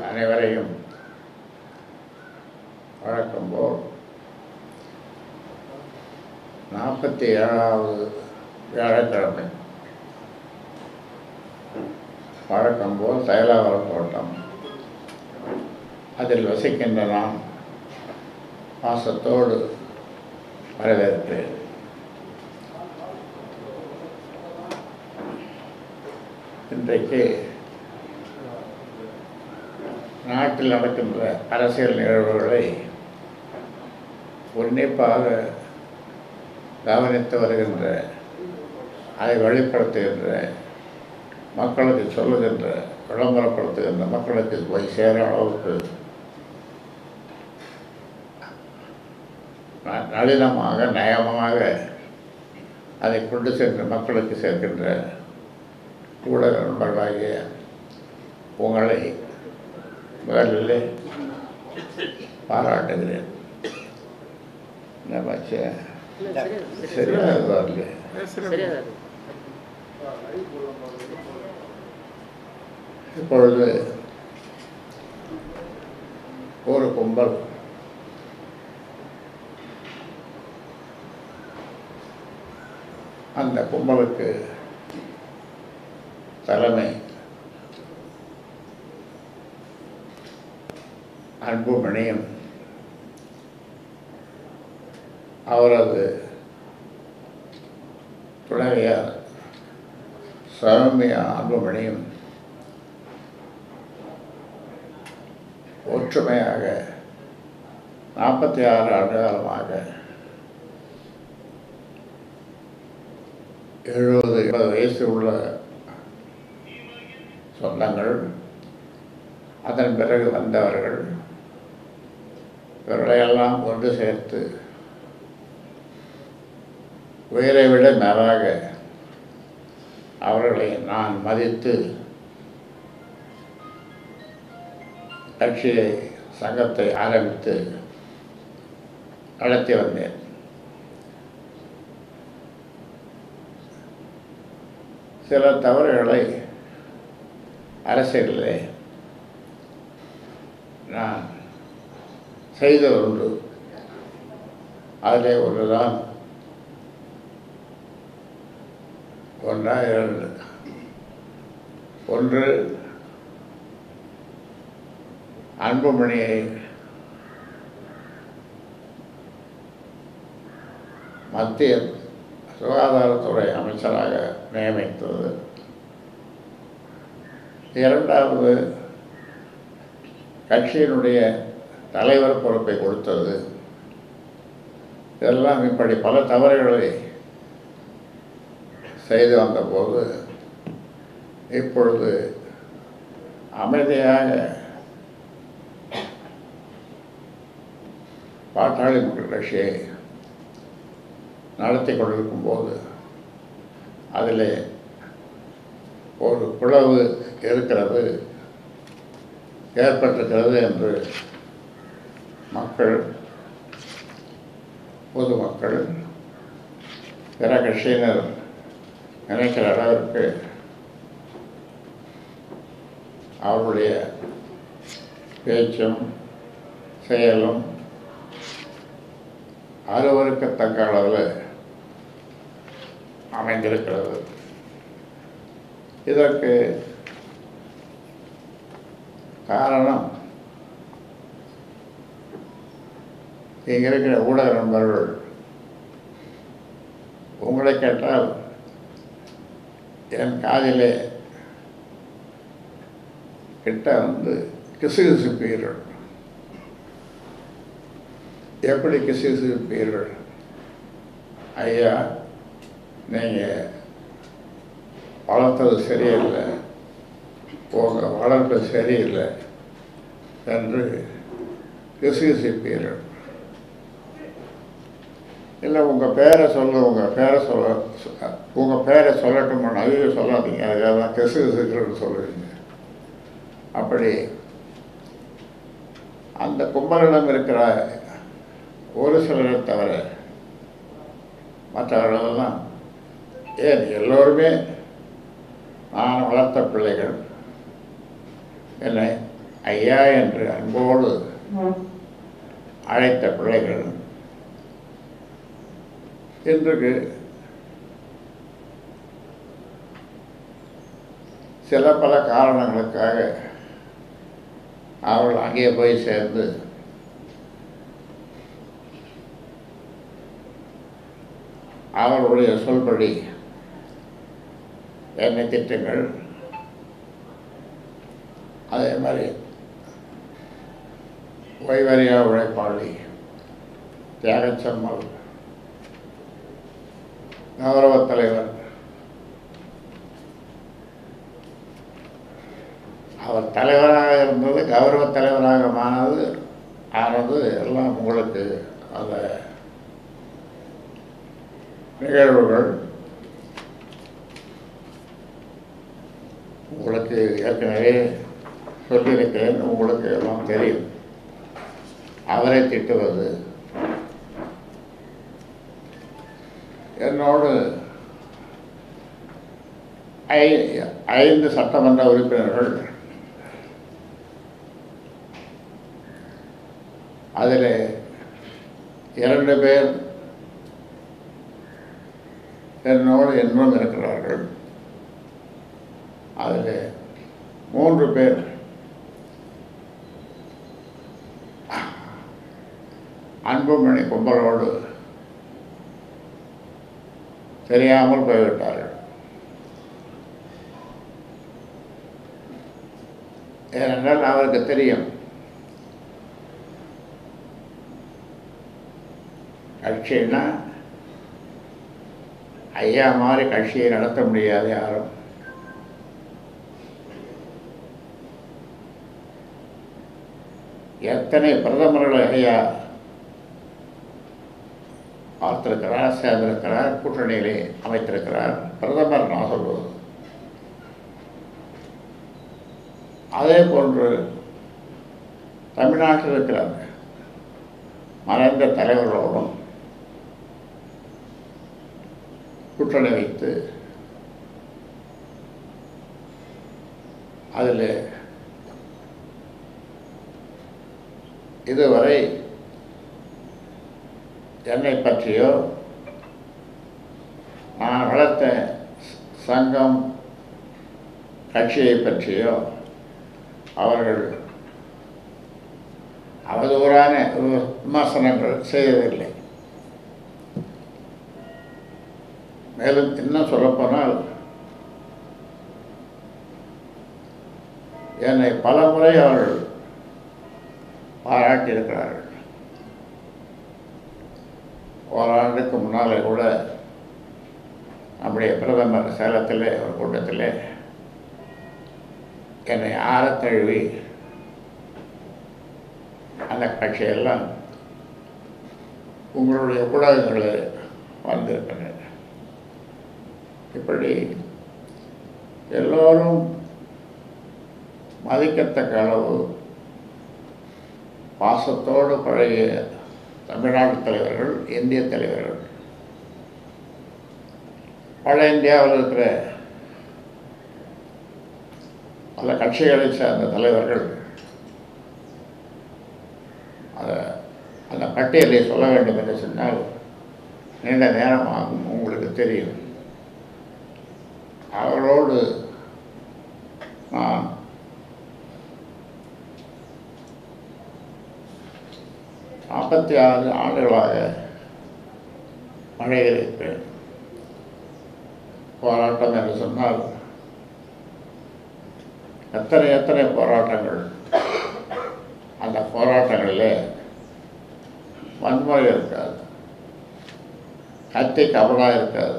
அனைவரையும் வழக்கம்போல் 47வது வியாழக்கிழமை வழக்கம்போல் தைலாவரம் தோட்டம் அதில் வசிக்கின்ற நான் பாசத்தோடு வரவேற்கிறேன். இன்றைக்கு நாட்டில் நடக்கின்ற அரசியல் நிகழ்வுகளை உன்னிப்பாக கவனித்து வருகின்ற, அதை வெளிப்படுத்துகின்ற, மக்களுக்கு சொல்லுகின்ற, விளம்பரப்படுத்துகின்ற, மக்களுக்கு போய் சேர அளவுக்கு நளினமாக நயமாக அதை கொண்டு சென்று மக்களுக்கு சேர்க்கின்ற ஊடக நண்பர்களாகிய உங்களை முதலிலே பாராட்டுகிறேன். சரியாக வரல. இப்பொழுது ஒரு கும்பல் அந்த கும்பலுக்கு தலைமை அன்புமணியும் அவரது துணைவியார் சௌமியா அன்புமணியும் ஒற்றுமையாக 46 ஆண்டு காலமாக 70-80 வயசு உள்ள சொந்தங்கள், அதன் பிறகு வந்தவர்கள், இவர்களையெல்லாம் கொண்டு சேர்த்து உயிரை விட மேலாக அவர்களை நான் மதித்து கட்சியை, சங்கத்தை ஆரம்பித்து நடத்தி வந்தேன். சில தவறுகளை அரசியலிலே நான் செய்த ஒன்று. அதிலே ஒன்றுதான், ஒன்று அன்புமணியை மத்திய சுகாதாரத்துறை அமைச்சராக நியமித்தது. இரண்டாவது, கட்சியினுடைய தலைவர் பொறுப்பை கொடுத்தது. இதெல்லாம் இப்படி பல தவறுகளை செய்து வந்தபோது இப்பொழுது அமைதியாக பாட்டாளி மக்கள் கட்சியை நடத்தி கொண்டிருக்கும் போது அதில் ஒரு பிளவு இருக்கிறது, ஏற்பட்டிருக்கிறது என்று மக்கள், பொதுமக்கள், பிற கட்சியினர் நினைக்கிற அளவிற்கு அவருடைய பேச்சும் செயலும் அருவருக்கத்தக்க அளவில் அமைந்திருக்கிறது. இதற்கு காரணம், இங்கே இருக்கிற ஊடக நண்பர்கள், உங்களை கேட்டால் என் காதிலே கிட்ட வந்து கிசுகிசுப்பீர்கள். எப்படி கிசுகிசுப்பீர்கள்? ஐயா, நீங்கள் வளர்த்தது சரியில்லை, உங்கள் வளர்ப்பு சரியில்லை என்று கிசுகிசுப்பீர்கள். இல்லை, உங்கள் பேரை சொல்லட்டும், ஐயோ சொல்லாதீங்க, அதுக்காக தான் கிசுகிசுன்னு சொல்லுவீங்க. அப்படி அந்த கும்பலிடம் இருக்கிற ஒரு சிலரை தவிர மற்றவர்களெல்லாம், ஏன் எல்லோருமே நான் வளர்த்த பிள்ளைகள், என்னை ஐயா என்று அன்போடு அழைத்த பிள்ளைகள் இன்றைக்கு சில பல காரணங்களுக்காக அவர்கள் அங்கே போய் சேர்ந்து அவர்களுடைய சொல்படி எண்ணெய் திட்டங்கள் அதே மாதிரி ஓய்வறியா உழைப்பாளி தியாகச்சம்மல் கௌரவ தலைவர் அவர் தலைவராக இருந்தது கௌரவ தலைவராக ஆனது எல்லாம் உங்களுக்கு அந்த நிகழ்வுகள் உங்களுக்கு ஏற்கனவே சொல்லியிருக்கிறேன், உங்களுக்கு எல்லாம் தெரியும். அவரை திட்டுவது என்னோடு 5 சட்டமன்ற உறுப்பினர்கள், அதில் 2 பேர் என்னோடு இன்னும் இருக்கிறார்கள். அதில் 3 பேர் அன்புமணி கும்பலோடு தெரியாமல் போய்விட்டார்கள். ஏனென்றால் அவருக்கு தெரியும் கட்சின்னா ஐயா மாதிரி கட்சியை நடத்த முடியாது யாரும். எத்தனை பிரதமர்களை ஐயா பார்த்திருக்கிறார், சேர்ந்திருக்கிறார், கூட்டணியிலே அமைத்திருக்கிறார். பிரதமர் நான் சொல்வது அதே போன்று தமிழ்நாட்டில் இருக்கிற மறைந்த தலைவர்களோடும் கூட்டணி வைத்து அதில் இதுவரை என்னை பற்றியோ நான் வளர்த்த சங்கம் கட்சியை பற்றியோ அவர்கள் அவதூறான விமர்சனங்கள் செய்ததில்லை. மேலும் இன்னும் சொல்லப்போனால் என்னை பல முறை அவர்கள் பாராட்டியிருக்கிறார்கள். ஓராண்டுக்கு முன்னாலே கூட நம்முடைய பிரதமர் சேலத்திலே ஒரு கூட்டத்திலே என்னை ஆரத்தழுவி அந்த கட்சியெல்லாம் உங்களுடைய ஊடகங்களில் வந்திருக்கின்றன. இப்படி எல்லோரும் மதிக்கத்தக்க அளவு பாசத்தோடு பழகிய தமிழ்நாட்டு தலைவர்கள், இந்திய தலைவர்கள், பல இந்தியாவில் இருக்கிற பல கட்சிகளை சேர்ந்த தலைவர்கள் அந்த பட்டியலை சொல்ல வேண்டும் என்று சொன்னால் நீண்ட நேரமாகும். உங்களுக்கு தெரியும். அவர்களோடு நான் 46 ஆண்டுகளாக பழகியிருக்கிறேன். போராட்டம் என்று சொன்னால் எத்தனை போராட்டங்கள். அந்த போராட்டங்களிலே வன்முறை இருக்காது, கத்தி கபடா இருக்காது.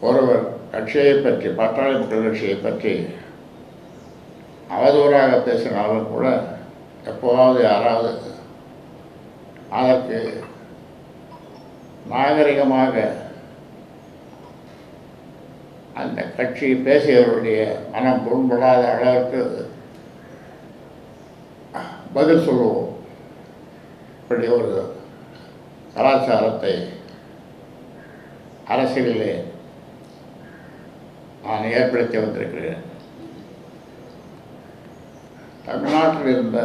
ஒருவர் கட்சியை பற்றி, பாட்டாளி மக்கள் கட்சியை பற்றி அவதூறாக பேசினாலும் கூட எப்போதாவது யாராவது அதற்கு நாகரிகமாக அந்த கட்சி பேசியவருடைய மனம் புண்படாத அளவுக்கு பதில் சொல்லுவோம். இப்படி ஒரு கலாச்சாரத்தை அரசியலிலே நான் ஏற்படுத்தி வந்திருக்கிறேன். தமிழ்நாட்டில் இருந்த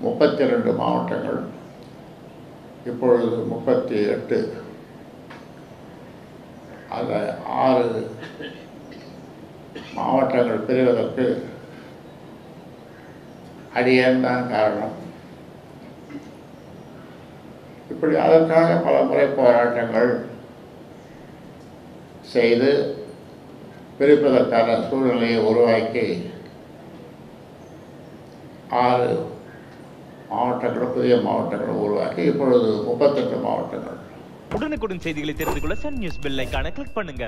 32 மாவட்டங்கள் இப்பொழுது 38. அந்த 6 மாவட்டங்கள் பிரிவதற்கு அடியேன் தான் காரணம். இப்படி அதற்காக பல முறை போராட்டங்கள் செய்து பிரிப்பதற்கான சூழ்நிலையை உருவாக்கி 6 மாவட்டங்களும் புதிய மாவட்டங்களும் உருவாக்கி இப்பொழுது 38 மாவட்டங்கள். உடனுக்குடன் செய்திகளை தெரிந்து கொள்ள சன் நியூஸ் பெல் ஐகானை கிளிக் பண்ணுங்க.